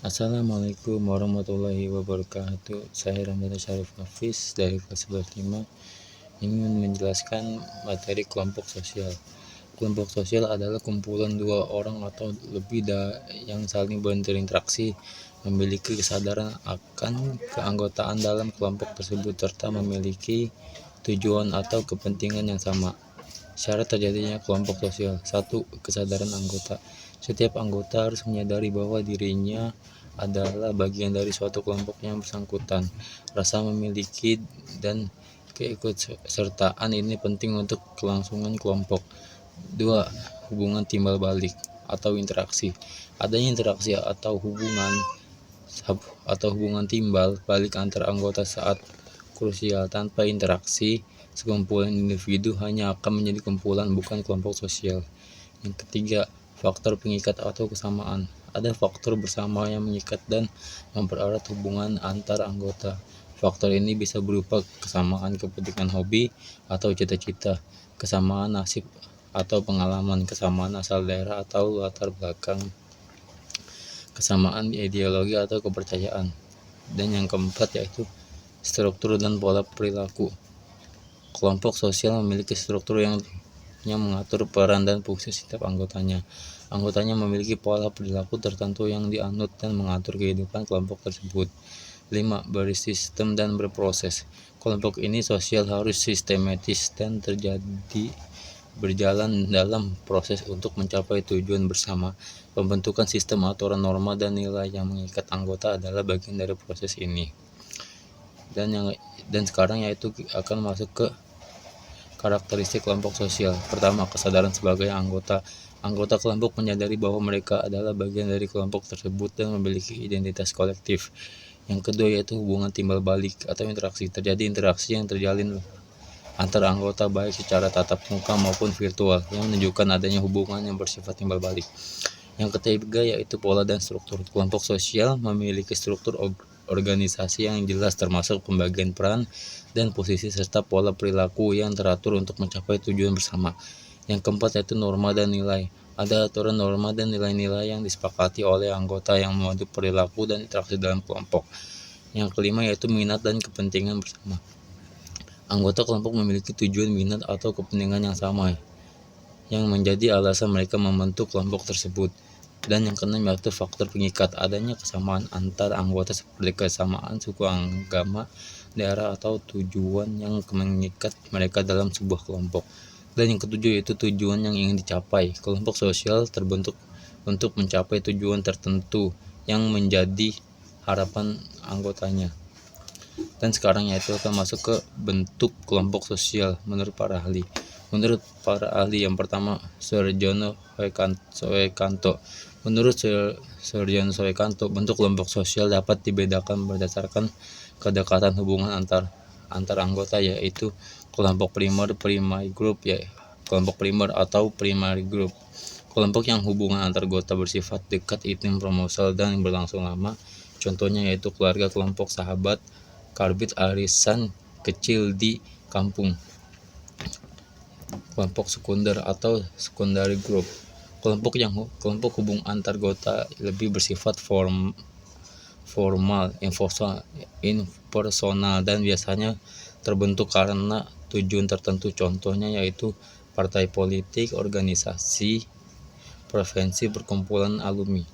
Assalamualaikum warahmatullahi wabarakatuh. Saya Ramdan Syarif Hafiz dari kelas 11 ingin menjelaskan materi kelompok sosial. Kelompok sosial adalah kumpulan dua orang atau lebih yang saling berinteraksi, memiliki kesadaran akan keanggotaan dalam kelompok tersebut, serta memiliki tujuan atau kepentingan yang sama. Syarat terjadinya kelompok sosial: 1. Kesadaran anggota. Setiap anggota harus menyadari bahwa dirinya adalah bagian dari suatu kelompok yang bersangkutan. Rasa memiliki dan keikutsertaan ini penting untuk kelangsungan kelompok. 2. Hubungan timbal balik atau interaksi. Adanya interaksi atau hubungan timbal balik antar anggota saat krusial. Tanpa interaksi, sekumpulan individu hanya akan menjadi kumpulan, bukan kelompok sosial. Yang ketiga, faktor pengikat atau kesamaan. Ada faktor bersama yang mengikat dan mempererat hubungan antar anggota. Faktor ini bisa berupa kesamaan kepentingan hobi atau cita-cita, kesamaan nasib atau pengalaman, kesamaan asal daerah atau latar belakang, kesamaan ideologi atau kepercayaan. Dan yang keempat yaitu struktur dan pola perilaku. Kelompok sosial memiliki struktur yang mengatur peran dan fungsi setiap anggotanya. Anggotanya memiliki pola perilaku tertentu yang dianut dan mengatur kehidupan kelompok tersebut. 5. Bersistem dan berproses. Kelompok ini sosial harus sistematis dan berjalan dalam proses untuk mencapai tujuan bersama. Pembentukan sistem aturan, norma, dan nilai yang mengikat anggota adalah bagian dari proses ini. Dan sekarang yaitu akan masuk ke karakteristik kelompok sosial. Pertama, kesadaran sebagai anggota. Anggota kelompok menyadari bahwa mereka adalah bagian dari kelompok tersebut dan memiliki identitas kolektif. Yang kedua yaitu hubungan timbal balik atau interaksi. Terjadi interaksi yang terjalin antar anggota baik secara tatap muka maupun virtual yang menunjukkan adanya hubungan yang bersifat timbal balik. Yang ketiga yaitu pola dan struktur. Kelompok sosial memiliki struktur organisasi yang jelas, termasuk pembagian peran dan posisi serta pola perilaku yang teratur untuk mencapai tujuan bersama. Yang keempat yaitu norma dan nilai. Ada aturan, norma, dan nilai-nilai yang disepakati oleh anggota yang memandu perilaku dan interaksi dalam kelompok. Yang kelima yaitu minat dan kepentingan bersama. Anggota kelompok memiliki tujuan, minat, atau kepentingan yang sama yang menjadi alasan mereka membentuk kelompok tersebut. Dan yang keenam yaitu faktor pengikat. Adanya kesamaan antar anggota seperti kesamaan suku, agama, daerah, atau tujuan yang mengikat mereka dalam sebuah kelompok. Dan yang ketujuh yaitu tujuan yang ingin dicapai. Kelompok sosial terbentuk untuk mencapai tujuan tertentu yang menjadi harapan anggotanya. Dan sekarang yaitu akan masuk ke bentuk kelompok sosial menurut para ahli. Menurut para ahli, yang pertama Surjono Soekanto. Menurut Surjono Soekanto, bentuk kelompok sosial dapat dibedakan berdasarkan kedekatan hubungan antar anggota, yaitu kelompok primer, primary group, kelompok primer atau primary group. Kelompok yang hubungan antar anggota bersifat dekat, intim, promosional, dan berlangsung lama. Contohnya yaitu keluarga, kelompok sahabat, karbit, arisan kecil di kampung. Kelompok sekunder atau secondary group. Kelompok hubungan antar anggota lebih bersifat formal, impersonal, dan biasanya terbentuk karena tujuan tertentu. Contohnya yaitu partai politik, organisasi, preferensi, perkumpulan alumni.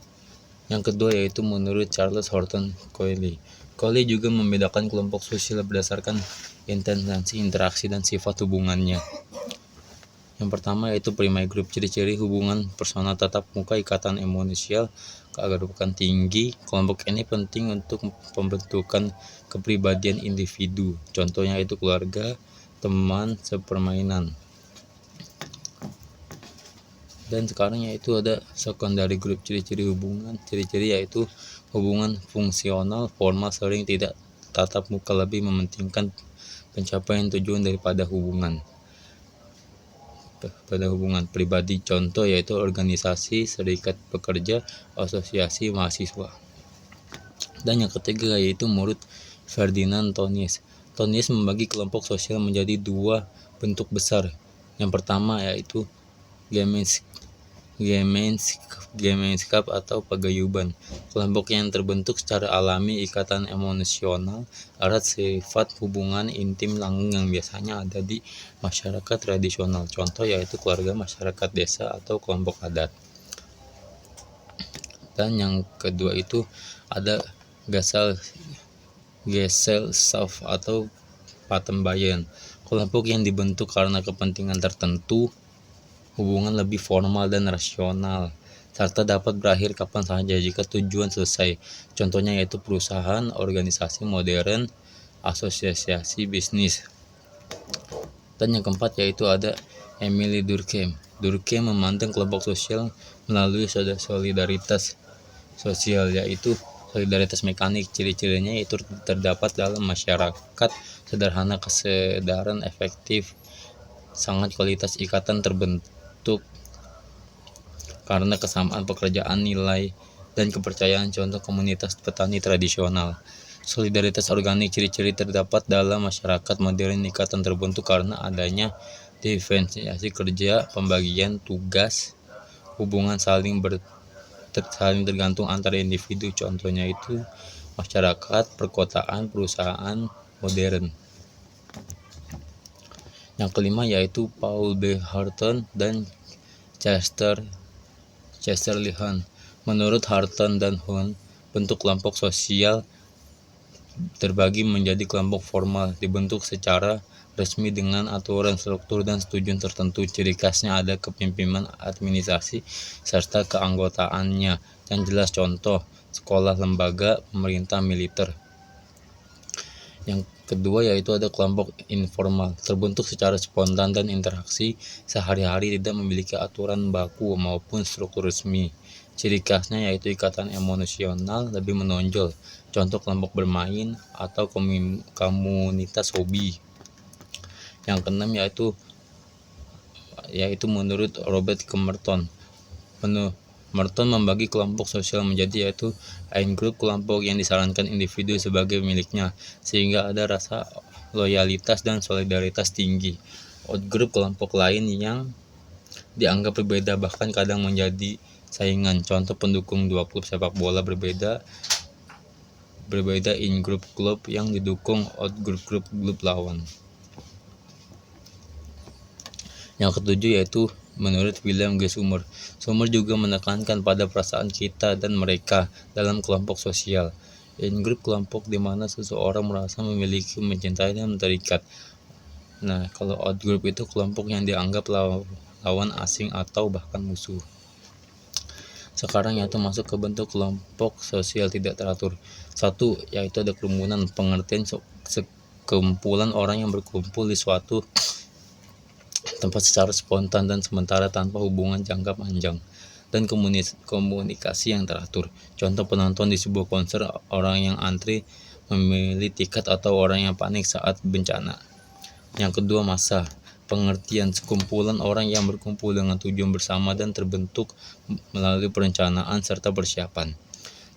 Yang kedua yaitu menurut Charles Horton Cooley. Cooley juga membedakan kelompok sosial berdasarkan intensi interaksi dan sifat hubungannya. Yang pertama yaitu primary group. Ciri-ciri hubungan personal tatap muka, ikatan emosional, keakraban tinggi. Kelompok ini penting untuk pembentukan kepribadian individu. Contohnya yaitu keluarga, teman, sepermainan. Dan sekarang yaitu ada secondary group. Ciri-ciri yaitu hubungan fungsional, formal, sering tidak tatap muka, lebih mementingkan pencapaian tujuan daripada hubungan pribadi. Contoh yaitu organisasi, serikat pekerja, asosiasi mahasiswa. Dan yang ketiga yaitu menurut Ferdinand Tönnies. Tönnies membagi kelompok sosial menjadi dua bentuk besar. Yang pertama yaitu Gemeenschap atau pagayuban, kelompok yang terbentuk secara alami, ikatan emosional erat, sifat hubungan intim langgeng yang biasanya ada di masyarakat tradisional. Contoh yaitu keluarga, masyarakat desa, atau kelompok adat. Dan yang kedua itu ada Gesellschaft atau patembayan, kelompok yang dibentuk karena kepentingan tertentu, hubungan lebih formal dan rasional, serta dapat berakhir kapan saja jika tujuan selesai. Contohnya yaitu perusahaan, organisasi modern, asosiasi bisnis. Dan yang keempat yaitu ada Emily Durkheim. Durkheim memandang kelompok sosial melalui solidaritas sosial, yaitu solidaritas mekanik. Ciri-cirinya itu terdapat dalam masyarakat sederhana, kesadaran efektif, sangat kualitas ikatan terbentuk karena kesamaan pekerjaan, nilai, dan kepercayaan. Contoh komunitas petani tradisional. Solidaritas organik, ciri-ciri terdapat dalam masyarakat modern, ikatan terbentuk karena adanya diferensiasi kerja, pembagian tugas, hubungan saling tergantung antara individu. Contohnya itu masyarakat perkotaan, perusahaan modern. Yang kelima yaitu Paul B. Harton dan Chester Lehman. Menurut Harton dan Huhn, bentuk kelompok sosial terbagi menjadi kelompok formal, dibentuk secara resmi dengan aturan, struktur, dan setujuan tertentu. Ciri khasnya ada kepemimpinan administrasi serta keanggotaannya yang jelas, contoh sekolah, lembaga, pemerintah, militer. Yang kedua yaitu ada kelompok informal, terbentuk secara spontan dan interaksi sehari-hari, tidak memiliki aturan baku maupun struktur resmi. Ciri khasnya yaitu ikatan emosional lebih menonjol, contoh kelompok bermain atau komunitas hobi. Yang keenam yaitu menurut Robert Merton membagi kelompok sosial menjadi yaitu Eingruppe, kelompok yang disarankan individu sebagai miliknya sehingga ada rasa loyalitas dan solidaritas tinggi. Outgroup, kelompok lain yang dianggap berbeda bahkan kadang menjadi saingan, contoh pendukung dua klub sepak bola berbeda in-group, klub yang didukung out-group, klub lawan. Yang ketujuh yaitu menurut William G. Summer juga menekankan pada perasaan kita dan mereka dalam kelompok sosial. In-group, kelompok di mana seseorang merasa memiliki, mencintai, dan terikat. Nah, kalau out-group itu kelompok yang dianggap lawan asing atau bahkan musuh. Sekarang yaitu masuk ke bentuk kelompok sosial tidak teratur. 1. Yaitu ada kerumunan, pengertian sekumpulan orang yang berkumpul di suatu tempat secara spontan dan sementara tanpa hubungan jangka panjang, dan komunikasi yang teratur. Contoh penonton di sebuah konser, orang yang antri, memilih tiket, atau orang yang panik saat bencana. Yang kedua, massa, pengertian sekumpulan orang yang berkumpul dengan tujuan bersama dan terbentuk melalui perencanaan serta persiapan.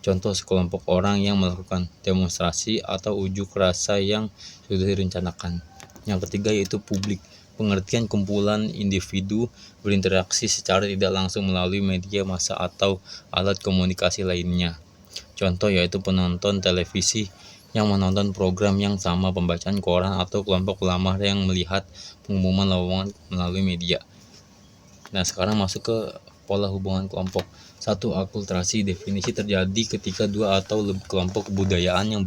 Contoh sekelompok orang yang melakukan demonstrasi atau unjuk rasa yang sudah direncanakan. Yang ketiga yaitu publik, pengertian kumpulan individu berinteraksi secara tidak langsung melalui media massa atau alat komunikasi lainnya. Contoh yaitu penonton televisi yang menonton program yang sama, pembacaan koran, atau kelompok pelamar yang melihat pengumuman lowongan melalui media. Nah, sekarang masuk ke pola hubungan kelompok. 1. Akulturasi, definisi terjadi ketika dua atau lebih kelompok kebudayaan yang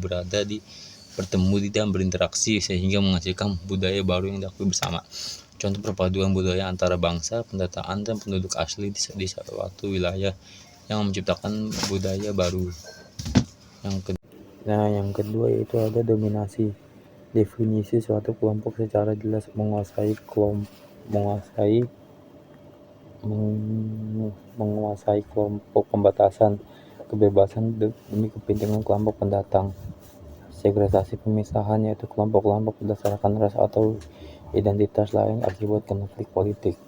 bertemu dan berinteraksi sehingga menghasilkan budaya baru yang diakui bersama. Contoh perpaduan budaya antara bangsa, pendataan, dan penduduk asli di suatu wilayah yang menciptakan budaya baru. Yang kedua yaitu ada dominasi. Definisi suatu kelompok secara jelas menguasai kelompok, pembatasan kebebasan demi kepentingan kelompok pendatang. Segregasi, pemisahan, yaitu kelompok-kelompok berdasarkan ras atau identitas lain akibat konflik politik.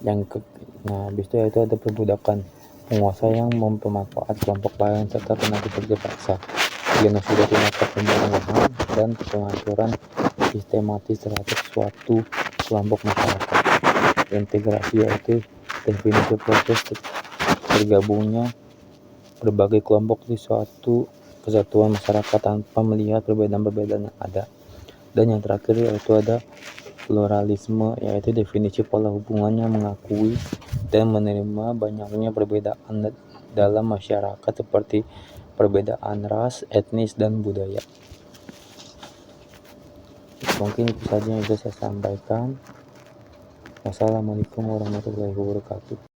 Habis itu yaitu ada perbudakan, penguasa yang mempermanfaat kelompok lain serta tenaga kerja paksa. Genosida, tindakan pembunuhan dan penghancuran sistematis terhadap suatu kelompok masyarakat. Integrasi yaitu Definisi proses tergabungnya berbagai kelompok di suatu kesatuan masyarakat tanpa melihat perbedaan-perbedaan yang ada. Dan yang terakhir yaitu ada pluralisme, yaitu definisi pola hubungannya mengakui dan menerima banyaknya perbedaan dalam masyarakat seperti perbedaan ras, etnis, dan budaya. Mungkin itu saja yang bisa saya sampaikan. Wassalamualaikum warahmatullahi wabarakatuh.